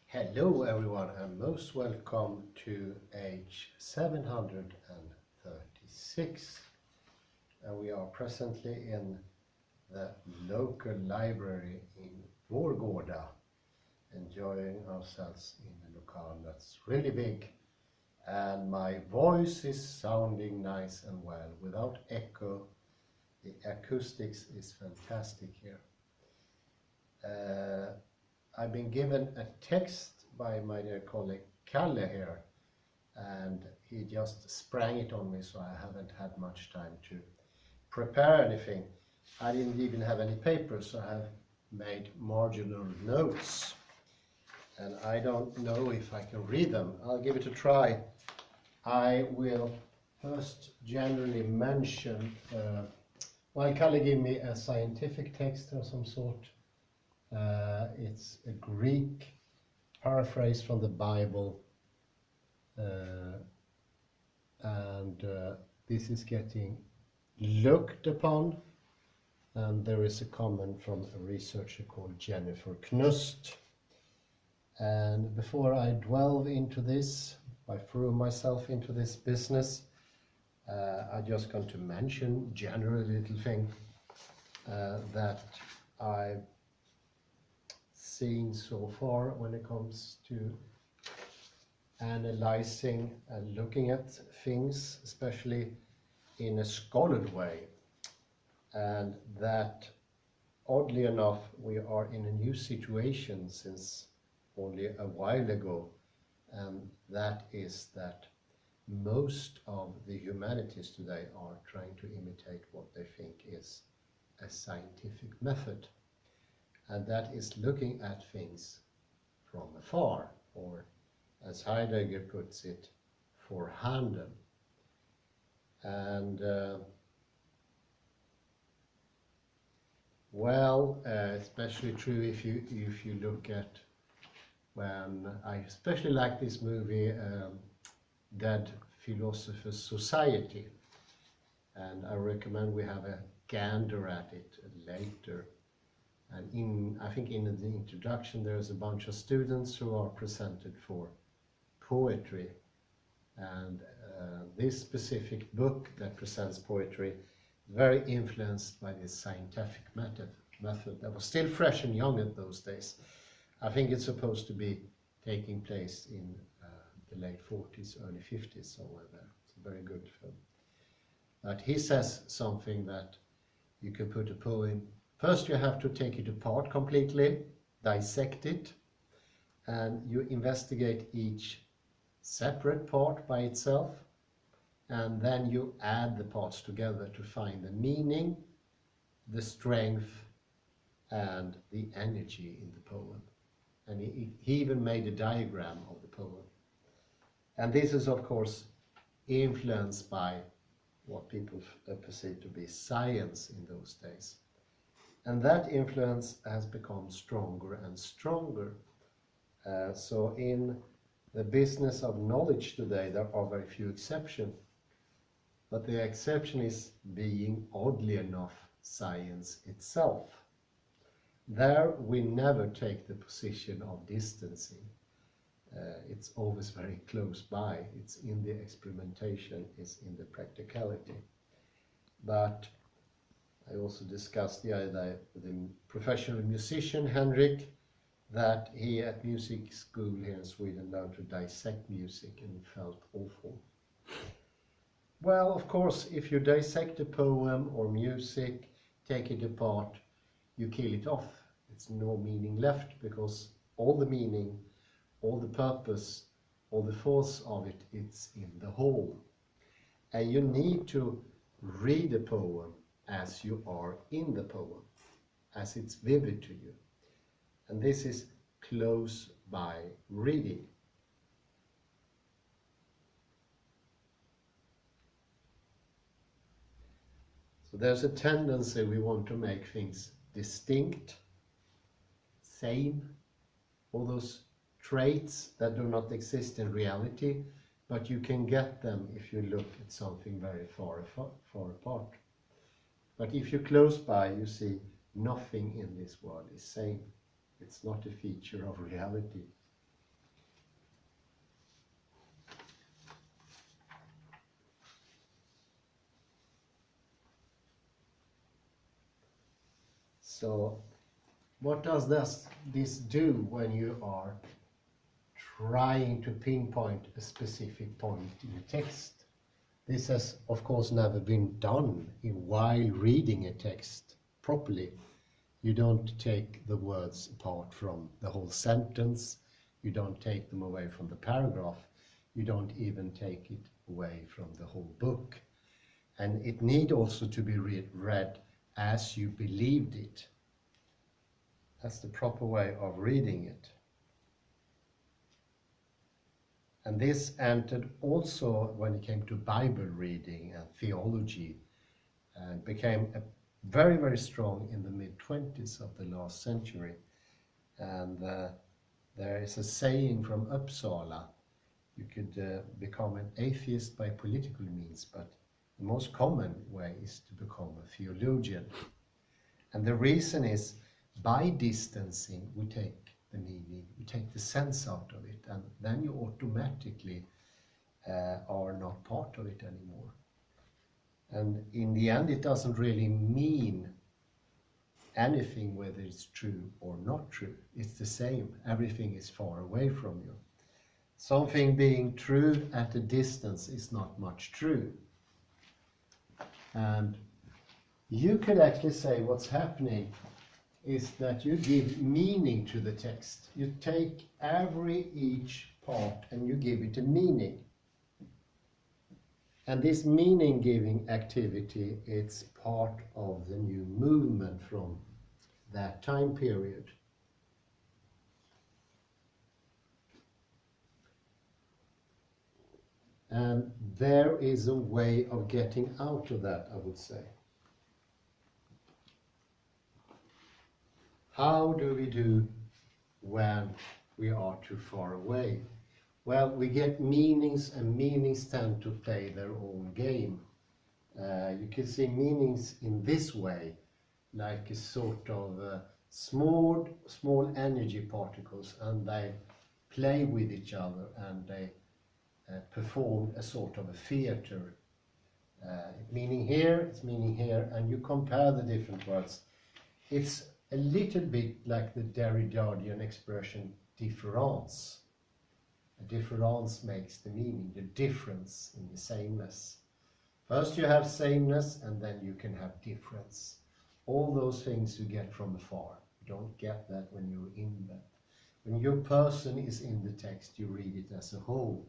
Hello everyone and most welcome to age 736, and we are presently in the local library in Vårgårda, enjoying ourselves in a locale that's really big, and my voice is sounding nice and well without echo. The acoustics is fantastic here. I've been given a text by my dear colleague Kalle here, and he just sprang it on me, so I haven't had much time to prepare anything. I didn't even have any papers, so I have made marginal notes, and I don't know if I can read them. I'll give it a try. I will first generally mention, well, Kalle gave me a scientific text of some sort. It's a Greek paraphrase from the Bible, and this is getting looked upon, and there is a comment from a researcher called Jennifer Knust. And before I delve into this, I threw myself into this business, I'm just going to mention generally a little thing that I've seen so far when it comes to analyzing and looking at things, especially in a scholarly way, and that oddly enough we are in a new situation since only a while ago, and that is that most of the humanities today are trying to imitate what they think is a scientific method. And that is looking at things from afar, or as Heidegger puts it, for handen. And especially true if you look at, when I especially like this movie, Dead Philosopher's Society, and I recommend we have a gander at it later. And I think in the introduction there's a bunch of students who are presented for poetry, and this specific book that presents poetry is very influenced by this scientific method that was still fresh and young at those days. I think it's supposed to be taking place in the late 40s, early 50s, somewhere there. It's a very good film. But he says something that you can put a poem. First you have to take it apart completely, dissect it, and you investigate each separate part by itself, and then you add the parts together to find the meaning, the strength, and the energy in the poem. And he even made a diagram of the poem. And this is of course influenced by what people perceive to be science in those days. And that influence has become stronger and stronger. So in the business of knowledge today, there are very few exceptions. But the exception is being, oddly enough, science itself. There we never take the position of distancing. It's always very close by. It's in the experimentation, it's in the practicality. But I also discussed the idea with the professional musician Henrik, that he at music school here in Sweden learned to dissect music, and it felt awful. Well, of course, if you dissect a poem or music, take it apart, you kill it off. It's no meaning left, because all the meaning, all the purpose, all the force of it, it's in the whole. And you need to read a poem as you are in the poem, as it's vivid to you. And this is close by reading. So there's a tendency we want to make things distinct, same, all those traits that do not exist in reality, but you can get them if you look at something very far apart. But if you're close by, you see nothing in this world is same. It's not a feature of reality. So what does this do when you are trying to pinpoint a specific point in a text? This has, of course, never been done while reading a text properly. You don't take the words apart from the whole sentence. You don't take them away from the paragraph. You don't even take it away from the whole book. And it need also to be read as you believed it. That's the proper way of reading it. And this entered also when it came to Bible reading and theology, and became very, very strong in the mid-20s of the last century. And there is a saying from Uppsala: you could become an atheist by political means, but the most common way is to become a theologian. And the reason is, by distancing, we take the meaning, we take the sense out of it, and then you automatically are not part of it anymore. And in the end, it doesn't really mean anything whether it's true or not true. It's the same. Everything is far away from you. Something being true at a distance is not much true. And you could actually say what's happening is that you give meaning to the text. You take each part and you give it a meaning. And this meaning-giving activity, it's part of the new movement from that time period. And there is a way of getting out of that, I would say. How do we do when we are too far away? Well, we get meanings, and meanings tend to play their own game. You can see meanings in this way, like a sort of small energy particles, and they play with each other, and they perform a sort of a theater. Meaning here, it's meaning here, and you compare the different words. It's a little bit like the Derridian expression difference. A difference makes the meaning, the difference in the sameness. First you have sameness, and then you can have difference. All those things you get from afar. You don't get that when you're in that. When your person is in the text, you read it as a whole.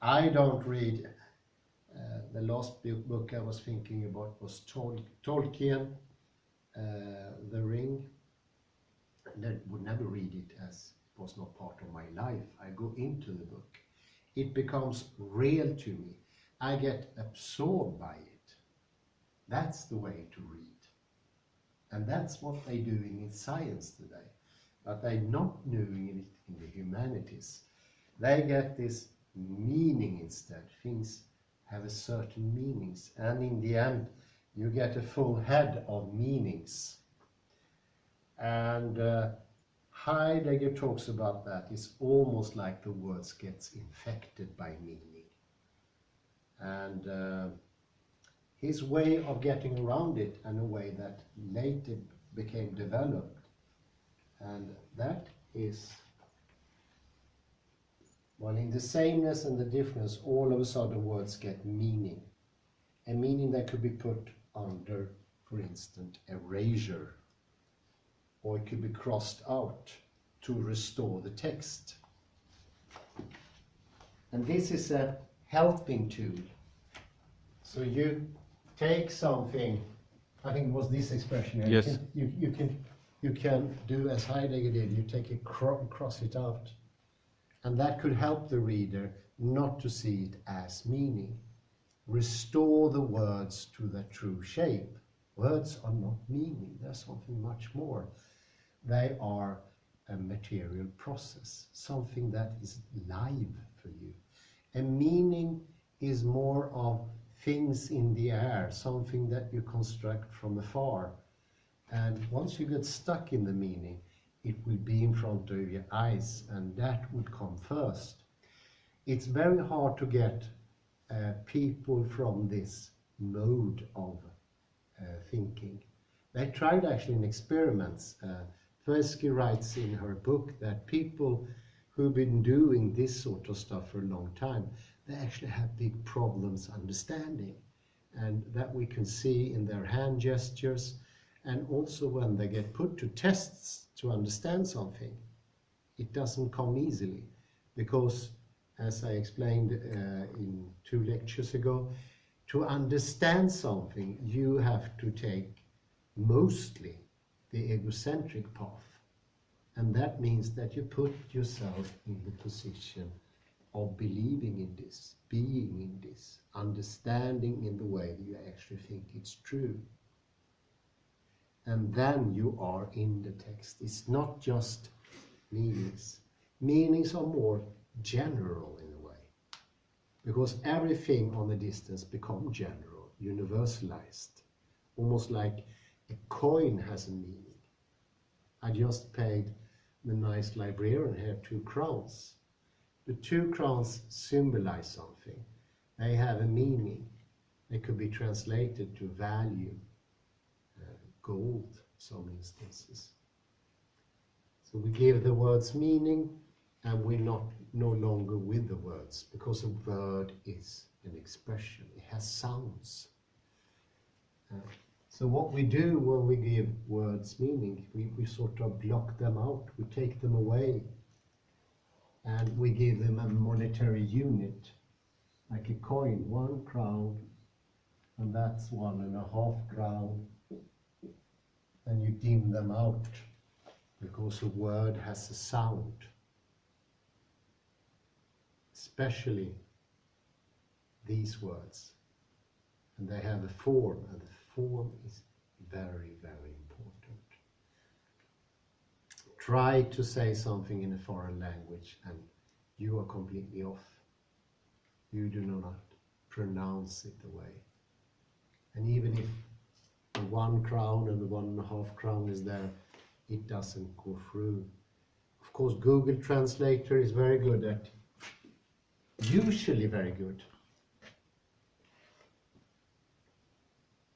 I don't read, the last book I was thinking about was Tolkien, The Ring. And I would never read it as it was not part of my life. I go into the book. It becomes real to me. I get absorbed by it. That's the way to read. And that's what they're doing in science today. But they're not doing it in the humanities. They get this meaning instead. Things have a certain meanings. And in the end, you get a full head of meanings. And Heidegger talks about that. It's almost like the words gets infected by meaning. And his way of getting around it, in a way that later became developed, and that is, well, in the sameness and the difference, all of a sudden words get meaning. A meaning that could be put under, for instance, erasure, or it could be crossed out to restore the text. And this is a helping tool. So you take something, I think it was this expression here. Yes. You can do as Heidegger did, you take it, cross it out. And that could help the reader not to see it as meaning. Restore the words to their true shape. Words are not meaning, they're something much more. They are a material process, something that is live for you. A meaning is more of things in the air, something that you construct from afar. And once you get stuck in the meaning, it will be in front of your eyes, and that would come first. It's very hard to get people from this mode of thinking. They tried actually in experiments. Tversky writes in her book that people who've been doing this sort of stuff for a long time, they actually have big problems understanding. And that we can see in their hand gestures, and also when they get put to tests to understand something, it doesn't come easily, because as I explained in 2 lectures ago, to understand something you have to take mostly the egocentric path. And that means that you put yourself in the position of believing in this, being in this, understanding in the way that you actually think it's true. And then you are in the text. It's not just meanings. Meanings are more general in a way, because everything on the distance becomes general, universalized, almost like a coin has a meaning. I just paid the nice librarian here 2 crowns. The 2 crowns symbolize something. They have a meaning. They could be translated to value, gold, some instances. So we give the words meaning, and we're no longer with the words, because a word is an expression. It has sounds. So what we do when we give words meaning, we sort of block them out, we take them away, and we give them a monetary unit, like a coin, 1 crown, and that's 1.5 crown, and you dim them out, because a word has a sound, especially these words, and they have a form, and the form is very, very important. Try to say something in a foreign language and you are completely off. You do not pronounce it the way. And even if the 1 crown and the 1.5 crown is there, it doesn't go through. Of course, Google Translator is very good at, usually very good.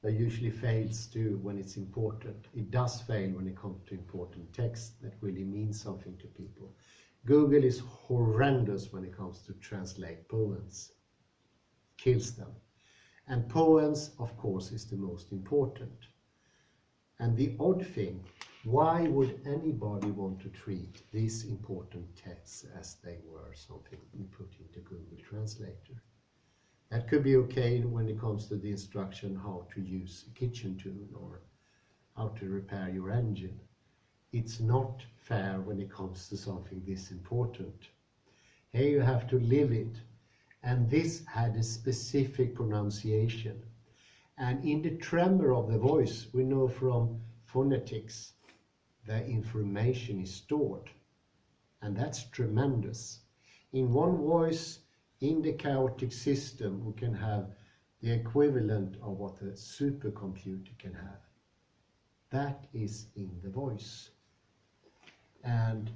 That usually fails too when it's important. It does fail when it comes to important text that really means something to people. Google is horrendous when it comes to translate poems. Kills them. And poems, of course, is the most important. And the odd thing, why would anybody want to treat these important texts as they were something we put into Google Translator? That could be okay when it comes to the instruction how to use a kitchen tool or how to repair your engine. It's not fair when it comes to something this important. Here you have to live it. And this had a specific pronunciation. And in the tremor of the voice, we know from phonetics, the information is stored. And that's tremendous. In one voice, in the chaotic system, we can have the equivalent of what a supercomputer can have. That is in the voice. And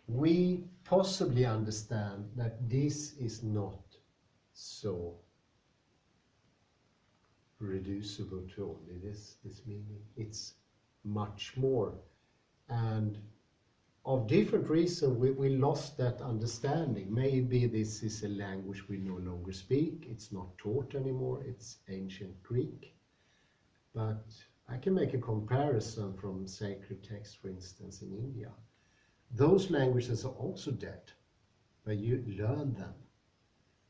we possibly understand that this is not so reducible to only this meaning. It's much more. And of different reasons, we lost that understanding. Maybe this is a language we no longer speak. It's not taught anymore. It's ancient Greek. But I can make a comparison from sacred texts, for instance, in India. Those languages are also dead, but you learn them.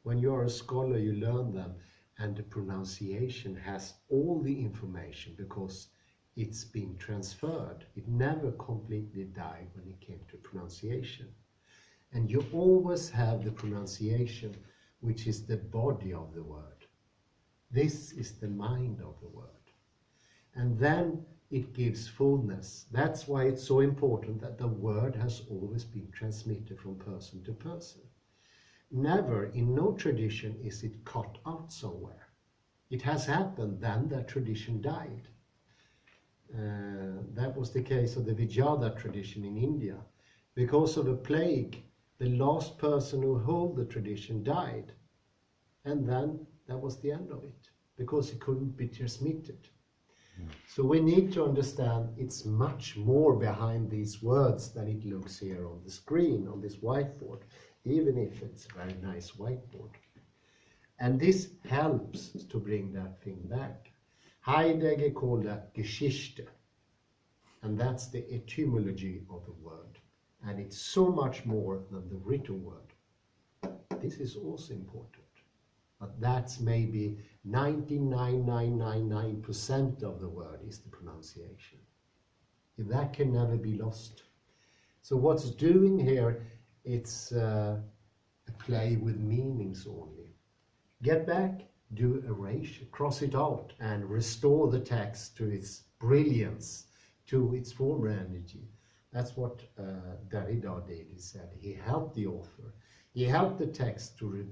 When you are a scholar, you learn them, and the pronunciation has all the information because it's been transferred. It never completely died when it came to pronunciation. And you always have the pronunciation, which is the body of the word. This is the mind of the word. And then it gives fullness. That's why it's so important that the word has always been transmitted from person to person. Never, in no tradition, is it cut out somewhere. It has happened, then that tradition died. That was the case of the Vijayadhara tradition in India. Because of a plague, the last person who held the tradition died. And then that was the end of it, because it couldn't be transmitted. So we need to understand it's much more behind these words than it looks here on the screen, on this whiteboard, even if it's a very nice whiteboard. And this helps to bring that thing back. Heidegger called that Geschichte, and that's the etymology of the word. And it's so much more than the written word. This is also important. But that's maybe 99.999% of the word is the pronunciation. That can never be lost. So what's doing here, it's a play with meanings only. Get back, do erasure, cross it out, and restore the text to its brilliance, to its former energy. That's what Derrida did. He said he helped the author. He helped the text to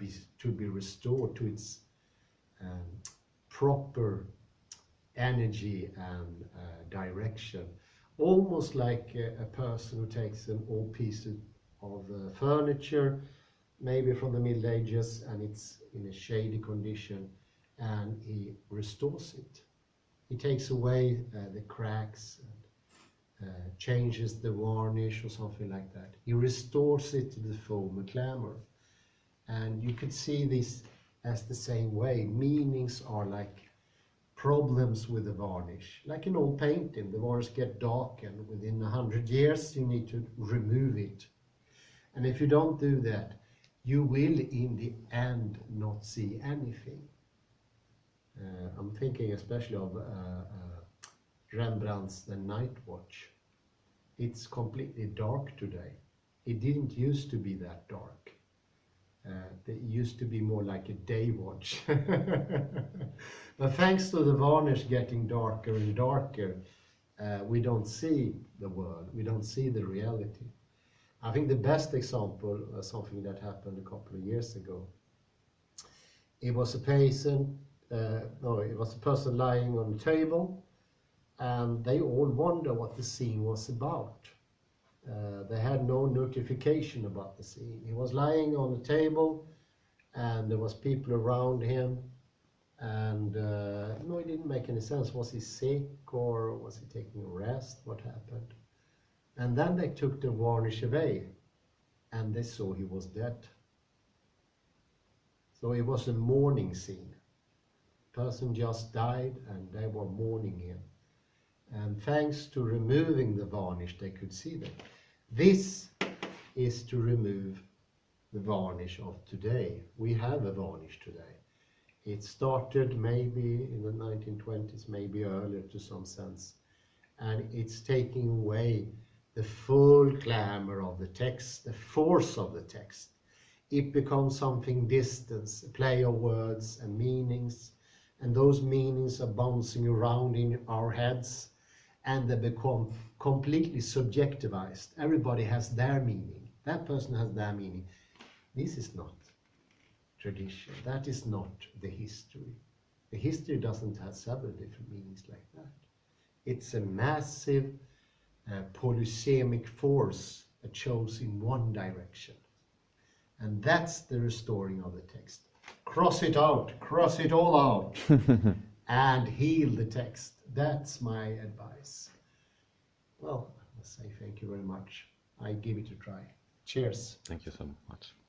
be restored to its proper energy and direction. Almost like a person who takes an old piece of furniture, maybe from the Middle Ages, and it's in a shady condition, and he restores it. He takes away the cracks, changes the varnish or something like that. He restores it to the foam and glamour. And you could see this as the same way. Meanings are like problems with the varnish. Like an old painting, the varnish get dark, and within 100 years you need to remove it. And if you don't do that, you will in the end not see anything. I'm thinking especially of Rembrandt's The Night Watch. It's completely dark today. It didn't used to be that dark. It used to be more like a day watch. But thanks to the varnish getting darker and darker, we don't see the world, we don't see the reality. I think the best example was something that happened a couple of years ago. It was a person lying on the table, and they all wonder what the scene was about. They had no notification about the scene. He was lying on the table, and there was people around him, and no, it didn't make any sense. Was he sick, or was he taking a rest? What happened? And then they took the varnish away, and they saw he was dead. So it was a mourning scene. Person just died, and they were mourning him. And thanks to removing the varnish, they could see that. This is to remove the varnish of today. We have a varnish today. It started maybe in the 1920s, maybe earlier to some sense. And it's taking away the full glamour of the text, the force of the text. It becomes something distant, a play of words and meanings. And those meanings are bouncing around in our heads, and they become completely subjectivized. Everybody has their meaning. That person has their meaning. This is not tradition. That is not the history. The history doesn't have several different meanings like that. It's a massive polysemic force that shows in one direction. And that's the restoring of the text. Cross it out, cross it all out, and heal the text. That's my advice. Well, I say thank you very much. I give it a try. Cheers. Thank you so much.